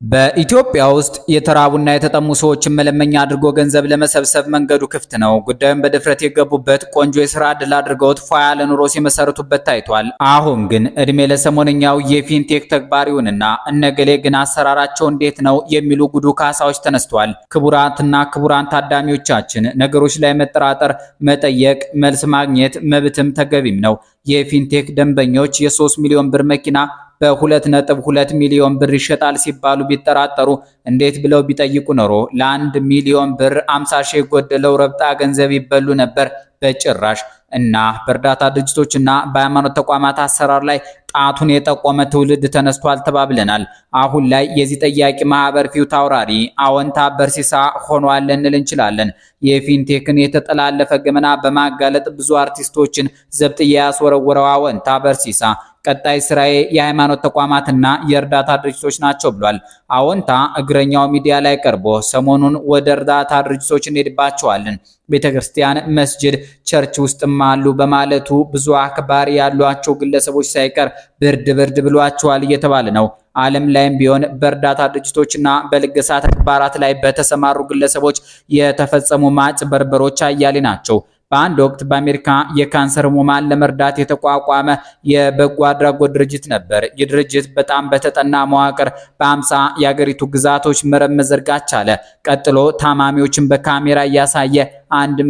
በኢትዮጵያ ውስጥ የተራቡና የተጠሙ ሰዎችን መለመኛ አድርጎ ገንዘብ ለመሰብሰብ መንገዱ ክፍት ነው። ጉዳዩን በድፍረት የገቡበት ቆንጆ የስራ ዕድል አድርገውት ፏ ያለ ኑሮ ሲመሰርቱበት ታይቷል። አሁን ግን እድሜ ለሰሞነኛው የፊንቴክ ተግባሪውንና እነገሌ ግን አሰራራቸው እንዴት ነው የሚሉ ጉዱ ካሳዎች ተነስተዋል። ክቡራትና ክቡራን ታዳሚዎቻችን ነገሮች ላይ መጠራጠር፣ መጠየቅ፣ መልስ ማግኘት መብትም ተገቢም ነው። የፊንቴክ ደንበኞች የ3 ሚሊዮን ብር መኪና በ2.2 ሚሊዮን ብር ይሸጣል ሲባሉ ቢጠራጠሩ እንዴት ብለው ቢጠይቁ ኖሮ ለ1 ሚሊዮን ብር 50 ሺህ የጎደለው ረብጣ ገንዘብ ይበሉ ነበር? በጭራሽ። እና በእርዳታ ድርጅቶችና በሃይማኖት ተቋማት አሰራር ላይ ጣቱን የጠቆመ ትውልድ ተነስቷል ተባብለናል። አሁን ላይ የዚህ ጠያቂ ማህበር ፊት አውራሪ አዎንታ በርሲሳ ሆኗል ልንል እንችላለን። የፊንቴክን የተጠላለፈ ገመና በማጋለጥ ብዙ አርቲስቶችን ዘብጥያ ያስወረወረው አዎንታ በርሲሳ ቀጣይ ስራዬ የሃይማኖት ተቋማትና የእርዳታ ድርጅቶች ናቸው ብሏል። አዎንታ እግረኛው ሚዲያ ላይ ቀርቦ ሰሞኑን ወደ እርዳታ ድርጅቶች እንሄድባቸዋለን፣ ቤተክርስቲያን፣ መስጂድ፣ ቸርች ውስጥም አሉ በማለቱ ብዙ አክባሪ ያሏቸው ግለሰቦች ሳይቀር ብርድ ብሏቸዋል እየተባለ ነው። ዓለም ላይም ቢሆን በእርዳታ ድርጅቶችና በልገሳ ተግባራት ላይ በተሰማሩ ግለሰቦች የተፈጸሙ ማጭበርበሮች አያሌ ናቸው። በአንድ ወቅት በአሜሪካ የካንሰር ህሙማን ለመርዳት የተቋቋመ የበጎ አድራጎት ድርጅት ነበር። ይህ ድርጅት በጣም በተጠና መዋቅር በ50 የአገሪቱ ግዛቶች መረብ መዘርጋት ቻለ። ቀጥሎ ታማሚዎችን በካሜራ እያሳየ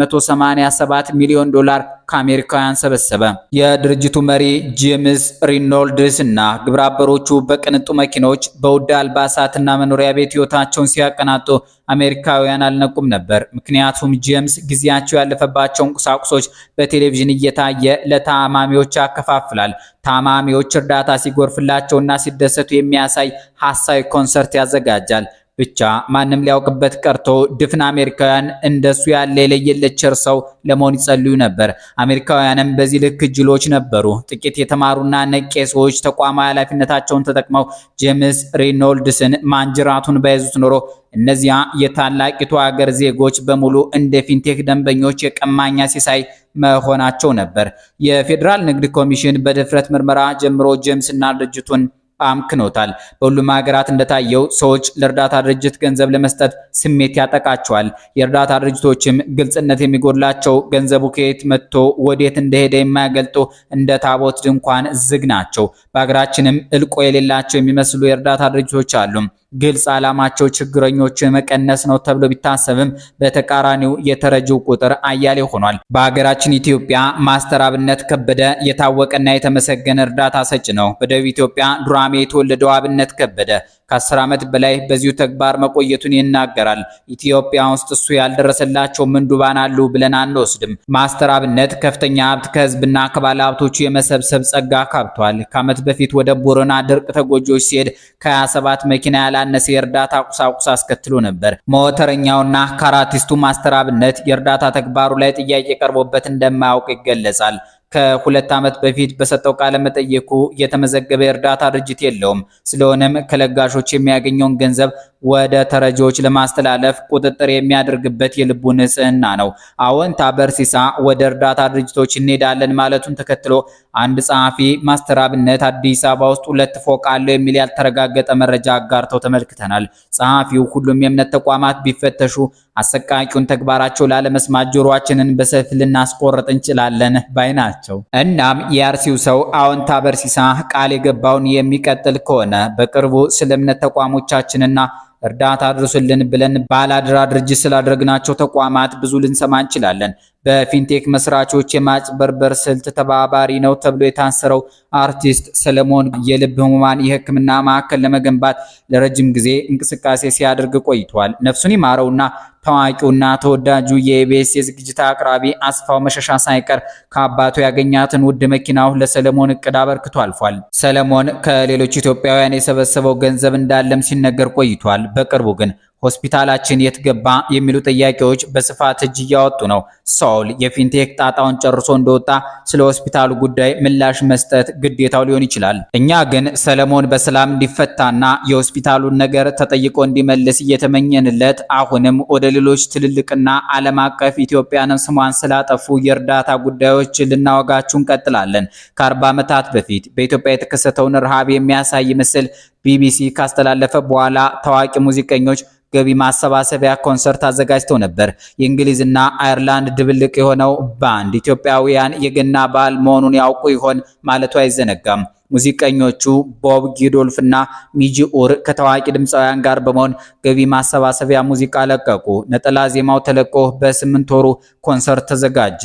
187 ሚሊዮን ዶላር ከአሜሪካውያን ሰበሰበ። የድርጅቱ መሪ ጄምስ ሪኖልድስ እና ግብረአበሮቹ በቅንጡ መኪኖች፣ በውድ አልባሳትና መኖሪያ ቤት ህይወታቸውን ሲያቀናጡ አሜሪካውያን አልነቁም ነበር። ምክንያቱም ጄምስ ጊዜያቸው ያለፈባቸውን ቁሳቁሶች በቴሌቪዥን እየታየ ለታማሚዎች ያከፋፍላል። ታማሚዎች እርዳታ ሲጎርፍላቸውና ሲደሰቱ የሚያሳይ ሐሳዊ ኮንሰርት ያዘጋጃል። ብቻ ማንም ሊያውቅበት ቀርቶ ድፍን አሜሪካውያን እንደሱ ያለ የለየለት ቸር ሰው ለመሆን ይጸልዩ ነበር። አሜሪካውያንም በዚህ ልክ ጅሎች ነበሩ። ጥቂት የተማሩና ነቄ ሰዎች ተቋማዊ ኃላፊነታቸውን ተጠቅመው ጄምስ ሪኖልድስን ማንጅራቱን በያዙት ኖሮ እነዚያ የታላቂቱ ሀገር ዜጎች በሙሉ እንደ ፊንቴክ ደንበኞች የቀማኛ ሲሳይ መሆናቸው ነበር። የፌዴራል ንግድ ኮሚሽን በድፍረት ምርመራ ጀምሮ ጄምስና ድርጅቱን አምክኖታል። በሁሉም ሀገራት እንደታየው ሰዎች ለእርዳታ ድርጅት ገንዘብ ለመስጠት ስሜት ያጠቃቸዋል። የእርዳታ ድርጅቶችም ግልጽነት የሚጎድላቸው፣ ገንዘቡ ከየት መጥቶ ወዴት እንደሄደ የማያገልጡ እንደ ታቦት ድንኳን ዝግ ናቸው። በሀገራችንም እልቆ የሌላቸው የሚመስሉ የእርዳታ ድርጅቶች አሉ። ግልጽ ዓላማቸው ችግረኞችን መቀነስ ነው ተብሎ ቢታሰብም በተቃራኒው የተረጂው ቁጥር አያሌ ሆኗል። በሀገራችን ኢትዮጵያ ማስተር አብነት ከበደ የታወቀና የተመሰገነ እርዳታ ሰጭ ነው። በደቡብ ኢትዮጵያ ዱራሜ የተወለደው አብነት ከበደ ከ10 ዓመት በላይ በዚሁ ተግባር መቆየቱን ይናገራል። ኢትዮጵያ ውስጥ እሱ ያልደረሰላቸው ምንዱባን አሉ ብለን አንወስድም። ማስተር አብነት ከፍተኛ ሀብት ከህዝብና ከባለ ሀብቶቹ የመሰብሰብ ጸጋ ካብቷል። ከዓመት በፊት ወደ ቦረና ድርቅ ተጎጂዎች ሲሄድ ከ27 መኪና ያላነሰ የእርዳታ ቁሳቁስ አስከትሎ ነበር። ሞተረኛውና ካራቲስቱ ማስተር አብነት የእርዳታ ተግባሩ ላይ ጥያቄ ቀርቦበት እንደማያውቅ ይገለጻል። ከ2 ዓመት በፊት በሰጠው ቃለ መጠየቁ የተመዘገበ የእርዳታ ድርጅት የለውም። ስለሆነም ከለጋሾች የሚያገኘውን ገንዘብ ወደ ተረጂዎች ለማስተላለፍ ቁጥጥር የሚያደርግበት የልቡ ንጽህና ነው። አዎንታ በርሲሳ ወደ እርዳታ ድርጅቶች እንሄዳለን ማለቱን ተከትሎ አንድ ጸሐፊ ማስተር አብነት አዲስ አበባ ውስጥ 2 ፎቅ አለው የሚል ያልተረጋገጠ መረጃ አጋርተው ተመልክተናል። ጸሐፊው ሁሉም የእምነት ተቋማት ቢፈተሹ አሰቃቂውን ተግባራቸው ላለመስማት ጆሮአችንን በሰይፍ ልናስቆርጥ እንችላለን ባይ ናቸው። እናም የአርሲው ሰው አዎንታ በርሲሳ ቃል የገባውን የሚቀጥል ከሆነ በቅርቡ ስለ እምነት ተቋሞቻችንና እርዳታ አድርሱልን ብለን ባላድራ ድርጅት ስላደረግናቸው ተቋማት ብዙ ልንሰማ እንችላለን። በፊንቴክ መስራቾች የማጭበርበር ስልት ተባባሪ ነው ተብሎ የታሰረው አርቲስት ሰለሞን የልብ ህሙማን የሕክምና ማዕከል ለመገንባት ለረጅም ጊዜ እንቅስቃሴ ሲያደርግ ቆይቷል። ነፍሱን ይማረውና ታዋቂውና ተወዳጁ የኢቢኤስ የዝግጅት አቅራቢ አስፋው መሸሻ ሳይቀር ከአባቱ ያገኛትን ውድ መኪናው ለሰለሞን እቅድ አበርክቶ አልፏል። ሰለሞን ከሌሎች ኢትዮጵያውያን የሰበሰበው ገንዘብ እንዳለም ሲነገር ቆይቷል። በቅርቡ ግን ሆስፒታላችን የት ገባ የሚሉ ጥያቄዎች በስፋት እጅ እያወጡ ነው። ሳውል የፊንቴክ ጣጣውን ጨርሶ እንደወጣ ስለ ሆስፒታሉ ጉዳይ ምላሽ መስጠት ግዴታው ሊሆን ይችላል። እኛ ግን ሰለሞን በሰላም እንዲፈታና የሆስፒታሉን ነገር ተጠይቆ እንዲመልስ እየተመኘንለት አሁንም ወደ ሌሎች ትልልቅና ዓለም አቀፍ ኢትዮጵያንም ስሟን ስላጠፉ የእርዳታ ጉዳዮች ልናወጋችሁ እንቀጥላለን። ከ40 ዓመታት በፊት በኢትዮጵያ የተከሰተውን ረሃብ የሚያሳይ ምስል ቢቢሲ ካስተላለፈ በኋላ ታዋቂ ሙዚቀኞች ገቢ ማሰባሰቢያ ኮንሰርት አዘጋጅተው ነበር። የእንግሊዝና አየርላንድ ድብልቅ የሆነው ባንድ ኢትዮጵያውያን የገና በዓል መሆኑን ያውቁ ይሆን ማለቱ አይዘነጋም። ሙዚቀኞቹ ቦብ ጊዶልፍ እና ሚጂ ኡር ከታዋቂ ድምፃውያን ጋር በመሆን ገቢ ማሰባሰቢያ ሙዚቃ ለቀቁ። ነጠላ ዜማው ተለቆ በ8 ወሩ ኮንሰርት ተዘጋጀ።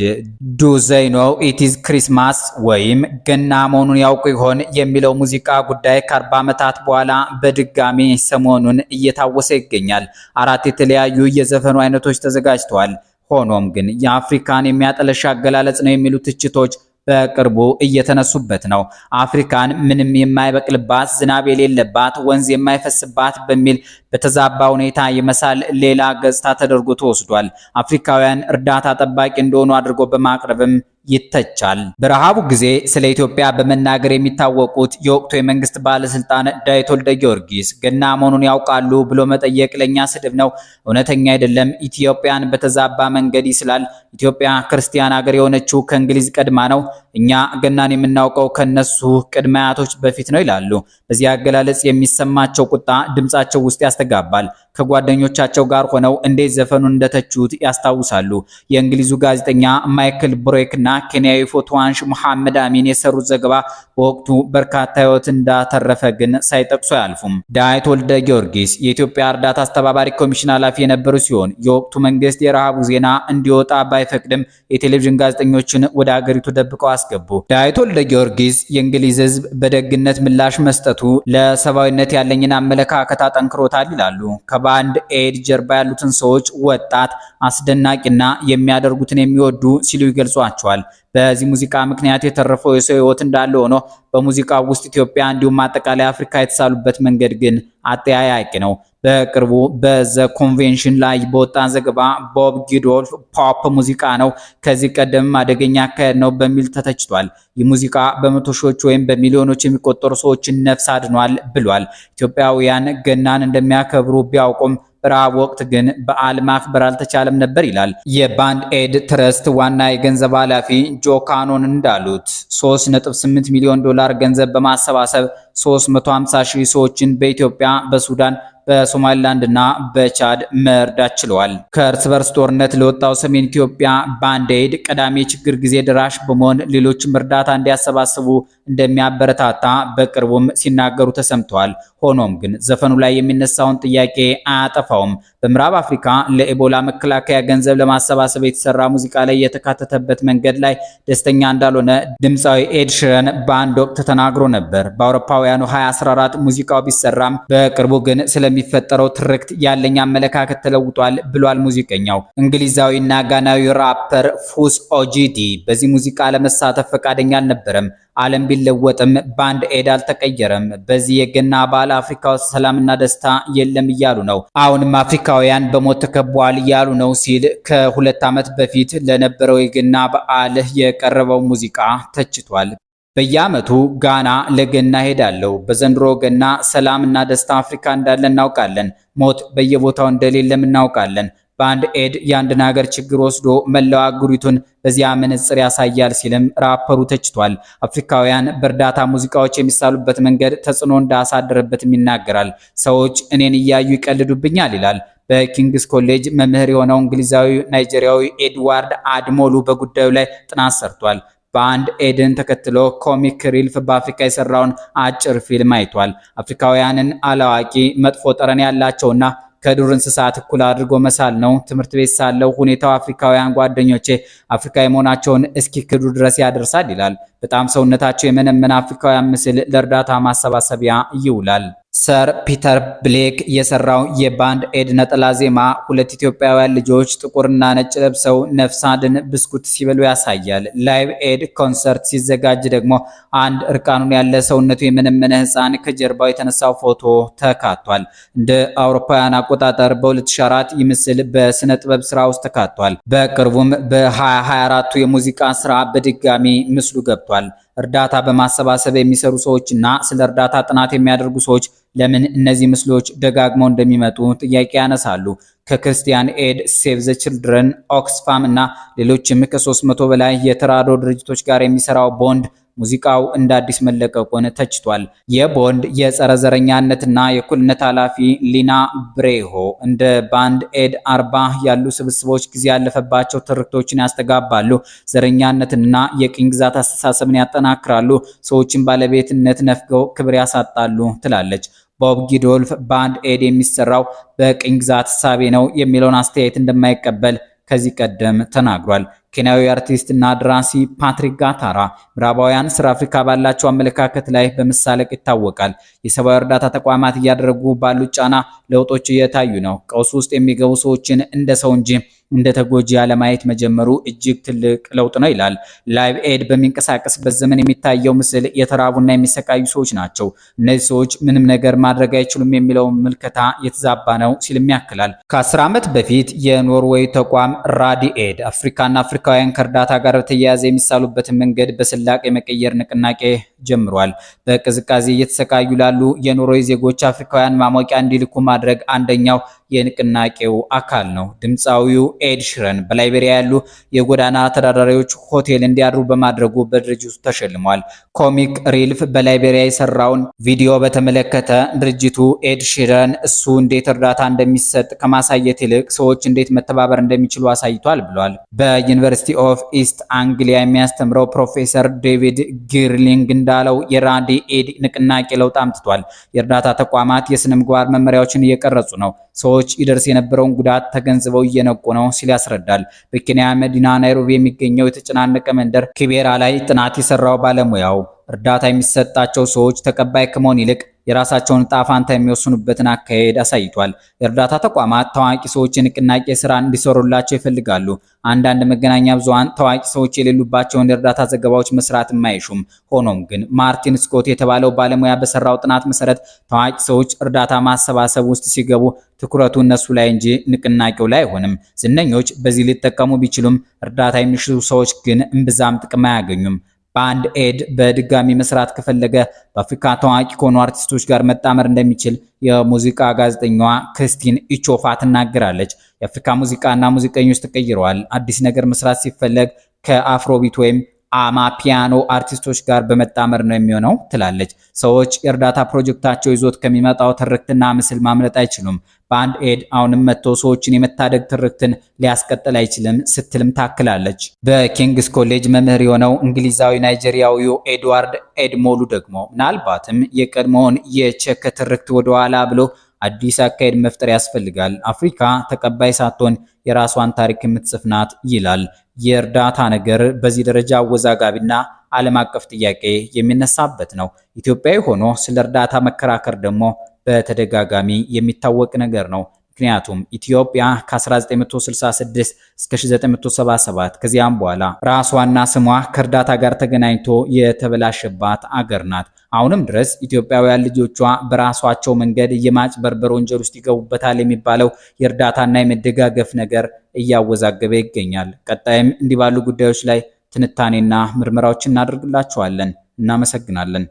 ዱ ዘይ ኖው ኢት ኢዝ ክሪስማስ ወይም ገና መሆኑን ያውቁ ይሆን የሚለው ሙዚቃ ጉዳይ ከ40 ዓመታት በኋላ በድጋሚ ሰሞኑን እየታወሰ ይገኛል። 4 የተለያዩ የዘፈኑ አይነቶች ተዘጋጅተዋል። ሆኖም ግን የአፍሪካን የሚያጠለሽ አገላለጽ ነው የሚሉ ትችቶች በቅርቡ እየተነሱበት ነው። አፍሪካን ምንም የማይበቅልባት፣ ዝናብ የሌለባት፣ ወንዝ የማይፈስባት በሚል በተዛባ ሁኔታ የመሳል ሌላ ገጽታ ተደርጎ ተወስዷል። አፍሪካውያን እርዳታ ጠባቂ እንደሆኑ አድርጎ በማቅረብም ይተቻል። በረሃቡ ጊዜ ስለ ኢትዮጵያ በመናገር የሚታወቁት የወቅቱ የመንግስት ባለስልጣን ዳዊት ወልደ ጊዮርጊስ ገና መሆኑን ያውቃሉ ብሎ መጠየቅ ለኛ ስድብ ነው፣ እውነተኛ አይደለም፣ ኢትዮጵያን በተዛባ መንገድ ይስላል። ኢትዮጵያ ክርስቲያን ሀገር የሆነችው ከእንግሊዝ ቀድማ ነው። እኛ ገናን የምናውቀው ከነሱ ቅድመ አያቶች በፊት ነው ይላሉ። በዚህ አገላለጽ የሚሰማቸው ቁጣ ድምጻቸው ውስጥ ያስተጋባል። ከጓደኞቻቸው ጋር ሆነው እንዴት ዘፈኑን እንደተቹት ያስታውሳሉ። የእንግሊዙ ጋዜጠኛ ማይክል ብሮክ እና ኬንያዊ ፎቶ አንሺ መሐመድ አሚን የሰሩት ዘገባ በወቅቱ በርካታ ሕይወት እንዳተረፈ ግን ሳይጠቅሱ አያልፉም። ዳዊት ወልደ ጊዮርጊስ የኢትዮጵያ እርዳታ አስተባባሪ ኮሚሽን ኃላፊ የነበሩ ሲሆን የወቅቱ መንግስት የረሃቡ ዜና እንዲወጣ ባይፈቅድም የቴሌቪዥን ጋዜጠኞችን ወደ ሀገሪቱ ደብቀው አስገቡ። ዳዊት ወልደ ጊዮርጊስ የእንግሊዝ ሕዝብ በደግነት ምላሽ መስጠቱ ለሰብአዊነት ያለኝን አመለካከት አጠንክሮታል ይላሉ። ከባንድ ኤድ ጀርባ ያሉትን ሰዎች ወጣት፣ አስደናቂና የሚያደርጉትን የሚወዱ ሲሉ ይገልጿቸዋል። በዚህ ሙዚቃ ምክንያት የተረፈው የሰው ህይወት እንዳለ ሆኖ በሙዚቃው ውስጥ ኢትዮጵያ እንዲሁም አጠቃላይ አፍሪካ የተሳሉበት መንገድ ግን አጠያያቂ ነው። በቅርቡ በዘ ኮንቬንሽን ላይ በወጣ ዘገባ ቦብ ጊዶልፍ ፖፕ ሙዚቃ ነው፣ ከዚህ ቀደም አደገኛ አካሄድ ነው በሚል ተተችቷል። ይህ ሙዚቃ በመቶ ሺዎች ወይም በሚሊዮኖች የሚቆጠሩ ሰዎችን ነፍስ አድኗል ብሏል። ኢትዮጵያውያን ገናን እንደሚያከብሩ ቢያውቁም በረሃብ ወቅት ግን በዓል ማክበር አልተቻለም ነበር ይላል። የባንድ ኤድ ትረስት ዋና የገንዘብ ኃላፊ ጆ ካኖን እንዳሉት 3.8 ሚሊዮን ዶላር ገንዘብ በማሰባሰብ 350 ሺህ ሰዎችን በኢትዮጵያ፣ በሱዳን፣ በሶማሊላንድ እና በቻድ መርዳት ችለዋል። ከእርስ በርስ ጦርነት ለወጣው ሰሜን ኢትዮጵያ ባንድ ኤድ ቀዳሚ ችግር ጊዜ ደራሽ በመሆን ሌሎችም እርዳታ እንዲያሰባስቡ እንደሚያበረታታ በቅርቡም ሲናገሩ ተሰምተዋል። ሆኖም ግን ዘፈኑ ላይ የሚነሳውን ጥያቄ አያጠፋውም። በምዕራብ አፍሪካ ለኢቦላ መከላከያ ገንዘብ ለማሰባሰብ የተሰራ ሙዚቃ ላይ የተካተተበት መንገድ ላይ ደስተኛ እንዳልሆነ ድምፃዊ ኤድ ሽረን በአንድ ወቅት ተናግሮ ነበር። በአውሮፓውያኑ 2014 ሙዚቃው ቢሰራም በቅርቡ ግን ስለሚፈጠረው ትርክት ያለኝ አመለካከት ተለውጧል ብሏል ሙዚቀኛው። እንግሊዛዊና ጋናዊ ራፐር ፉስ ኦጂዲ በዚህ ሙዚቃ ለመሳተፍ ፈቃደኛ አልነበረም። ዓለም ቢለወጥም ባንድ ኤድ አልተቀየረም። በዚህ የገና በዓል አፍሪካ ውስጥ ሰላምና ደስታ የለም እያሉ ነው። አሁንም አፍሪካውያን በሞት ተከበዋል እያሉ ነው ሲል ከ2 ዓመት በፊት ለነበረው የገና በዓል የቀረበው ሙዚቃ ተችቷል። በየዓመቱ ጋና ለገና ሄዳለሁ። በዘንድሮ ገና ሰላምና ደስታ አፍሪካ እንዳለ እናውቃለን። ሞት በየቦታው እንደሌለም እናውቃለን። ባንድ ኤድ የአንድን ሀገር ችግር ወስዶ መላው አህጉሪቱን በዚያ መነጽር ያሳያል ሲልም ራፐሩ ተችቷል። አፍሪካውያን በእርዳታ ሙዚቃዎች የሚሳሉበት መንገድ ተጽዕኖ እንዳሳደረበትም ይናገራል። ሰዎች እኔን እያዩ ይቀልዱብኛል ይላል። በኪንግስ ኮሌጅ መምህር የሆነው እንግሊዛዊ ናይጄሪያዊ ኤድዋርድ አድሞሉ በጉዳዩ ላይ ጥናት ሰርቷል። ባንድ ኤድን ተከትሎ ኮሚክ ሪልፍ በአፍሪካ የሰራውን አጭር ፊልም አይቷል። አፍሪካውያንን አላዋቂ፣ መጥፎ ጠረን ያላቸውና ከዱር እንስሳት እኩል አድርጎ መሳል ነው። ትምህርት ቤት ሳለው ሁኔታው አፍሪካውያን ጓደኞቼ አፍሪካዊ መሆናቸውን እስኪክዱ ድረስ ያደርሳል ይላል። በጣም ሰውነታቸው የመነመነ አፍሪካውያን ምስል ለእርዳታ ማሰባሰቢያ ይውላል። ሰር ፒተር ብሌክ የሰራው የባንድ ኤድ ነጠላ ዜማ 2 ኢትዮጵያውያን ልጆች ጥቁርና ነጭ ለብሰው ነፍስ አድን ብስኩት ሲበሉ ያሳያል። ላይቭ ኤድ ኮንሰርት ሲዘጋጅ ደግሞ አንድ እርቃኑን ያለ ሰውነቱ የመነመነ ሕፃን ከጀርባው የተነሳው ፎቶ ተካቷል። እንደ አውሮፓውያን አቆጣጠር በ2004 ይህ ምስል በስነ ጥበብ ስራ ውስጥ ተካቷል። በቅርቡም በ2024 የሙዚቃ ስራ በድጋሚ ምስሉ ገብቷል። እርዳታ በማሰባሰብ የሚሰሩ ሰዎችና ስለ እርዳታ ጥናት የሚያደርጉ ሰዎች ለምን እነዚህ ምስሎች ደጋግመው እንደሚመጡ ጥያቄ ያነሳሉ። ከክርስቲያን ኤድ፣ ሴቭ ዘ ችልድረን፣ ኦክስፋም እና ሌሎችም ከ300 በላይ የተራድኦ ድርጅቶች ጋር የሚሰራው ቦንድ ሙዚቃው እንደ አዲስ መለቀቁን ተችቷል። የቦንድ የጸረ ዘረኛነትና የእኩልነት ኃላፊ ሊና ብሬሆ እንደ ባንድ ኤድ 40 ያሉ ስብስቦች ጊዜ ያለፈባቸው ትርክቶችን ያስተጋባሉ፣ ዘረኛነትና የቅኝ ግዛት አስተሳሰብን ያጠናክራሉ፣ ሰዎችን ባለቤትነት ነፍገው ክብር ያሳጣሉ ትላለች። ቦብ ጊዶልፍ ባንድ ኤድ የሚሰራው በቅኝ ግዛት እሳቤ ነው የሚለውን አስተያየት እንደማይቀበል ከዚህ ቀደም ተናግሯል። ኬንያዊ አርቲስት እና ደራሲ ፓትሪክ ጋታራ ምዕራባውያን ስለ አፍሪካ ባላቸው አመለካከት ላይ በመሳለቅ ይታወቃል። የሰብአዊ እርዳታ ተቋማት እያደረጉ ባሉ ጫና ለውጦች እየታዩ ነው። ቀውስ ውስጥ የሚገቡ ሰዎችን እንደ ሰው እንጂ እንደ ተጎጂ ያለማየት መጀመሩ እጅግ ትልቅ ለውጥ ነው ይላል። ላይቭ ኤድ በሚንቀሳቀስበት ዘመን የሚታየው ምስል የተራቡና የሚሰቃዩ ሰዎች ናቸው። እነዚህ ሰዎች ምንም ነገር ማድረግ አይችሉም የሚለው ምልከታ የተዛባ ነው ሲልም ያክላል። ከ10 ዓመት በፊት የኖርዌይ ተቋም ራዲ ኤድ አፍሪካና አፍሪካውያን ከእርዳታ ጋር በተያያዘ የሚሳሉበትን መንገድ በስላቅ የመቀየር ንቅናቄ ጀምሯል። በቅዝቃዜ እየተሰቃዩ ላሉ የኖርዌይ ዜጎች አፍሪካውያን ማሞቂያ እንዲልኩ ማድረግ አንደኛው የንቅናቄው አካል ነው። ድምፃዊው ኤድ ሽረን በላይቤሪያ ያሉ የጎዳና ተዳዳሪዎች ሆቴል እንዲያድሩ በማድረጉ በድርጅቱ ተሸልሟል። ኮሚክ ሪልፍ በላይቤሪያ የሰራውን ቪዲዮ በተመለከተ ድርጅቱ ኤድ ሽረን እሱ እንዴት እርዳታ እንደሚሰጥ ከማሳየት ይልቅ ሰዎች እንዴት መተባበር እንደሚችሉ አሳይቷል ብሏል። በዩኒቨርሲቲ ኦፍ ኢስት አንግሊያ የሚያስተምረው ፕሮፌሰር ዴቪድ ጊርሊንግ እንዳለው የራዲ ኤድ ንቅናቄ ለውጥ አምጥቷል። የእርዳታ ተቋማት የስነ ምግባር መመሪያዎችን እየቀረጹ ነው። ሰዎች ይደርስ የነበረውን ጉዳት ተገንዝበው እየነቁ ነው ሲል ያስረዳል። በኬንያ መዲና ናይሮቢ የሚገኘው የተጨናነቀ መንደር ኪቤራ ላይ ጥናት የሰራው ባለሙያው እርዳታ የሚሰጣቸው ሰዎች ተቀባይ ከመሆን ይልቅ የራሳቸውን ዕጣ ፈንታ የሚወስኑበትን አካሄድ አሳይቷል። የእርዳታ ተቋማት ታዋቂ ሰዎች የንቅናቄ ስራ እንዲሰሩላቸው ይፈልጋሉ። አንዳንድ መገናኛ ብዙሃን ታዋቂ ሰዎች የሌሉባቸውን የእርዳታ ዘገባዎች መስራት የማይሹም። ሆኖም ግን ማርቲን ስኮት የተባለው ባለሙያ በሰራው ጥናት መሰረት ታዋቂ ሰዎች እርዳታ ማሰባሰብ ውስጥ ሲገቡ ትኩረቱ እነሱ ላይ እንጂ ንቅናቄው ላይ አይሆንም። ዝነኞች በዚህ ሊጠቀሙ ቢችሉም እርዳታ የሚሹ ሰዎች ግን እምብዛም ጥቅም አያገኙም። ባንድ ኤድ በድጋሚ መስራት ከፈለገ በአፍሪካ ታዋቂ ከሆኑ አርቲስቶች ጋር መጣመር እንደሚችል የሙዚቃ ጋዜጠኛዋ ክርስቲን ኢቾፋ ትናገራለች። የአፍሪካ ሙዚቃና ሙዚቀኞች ተቀይረዋል። አዲስ ነገር መስራት ሲፈለግ ከአፍሮቢት ወይም አማፒያኖ አርቲስቶች ጋር በመጣመር ነው የሚሆነው ትላለች። ሰዎች የእርዳታ ፕሮጀክታቸው ይዞት ከሚመጣው ትርክትና ምስል ማምለጥ አይችሉም። ባንድ ኤድ አሁንም መጥቶ ሰዎችን የመታደግ ትርክትን ሊያስቀጥል አይችልም ስትልም ታክላለች። በኪንግስ ኮሌጅ መምህር የሆነው እንግሊዛዊ ናይጄሪያዊው ኤድዋርድ ኤድሞሉ ደግሞ ምናልባትም የቀድሞውን የቼክ ትርክት ወደኋላ ብሎ አዲስ አካሄድ መፍጠር ያስፈልጋል። አፍሪካ ተቀባይ ሳትሆን የራሷን ታሪክ የምትጽፍ ናት ይላል። የእርዳታ ነገር በዚህ ደረጃ አወዛጋቢና ዓለም አቀፍ ጥያቄ የሚነሳበት ነው። ኢትዮጵያዊ ሆኖ ስለ እርዳታ መከራከር ደግሞ በተደጋጋሚ የሚታወቅ ነገር ነው። ምክንያቱም ኢትዮጵያ ከ1966 እስከ 1977 ከዚያም በኋላ ራሷና ስሟ ከእርዳታ ጋር ተገናኝቶ የተበላሸባት አገር ናት። አሁንም ድረስ ኢትዮጵያውያን ልጆቿ በራሷቸው መንገድ የማጭበርበር ወንጀል ውስጥ ይገቡበታል የሚባለው የእርዳታና የመደጋገፍ ነገር እያወዛገበ ይገኛል። ቀጣይም እንዲህ ባሉ ጉዳዮች ላይ ትንታኔና ምርመራዎችን እናደርግላችኋለን። እናመሰግናለን።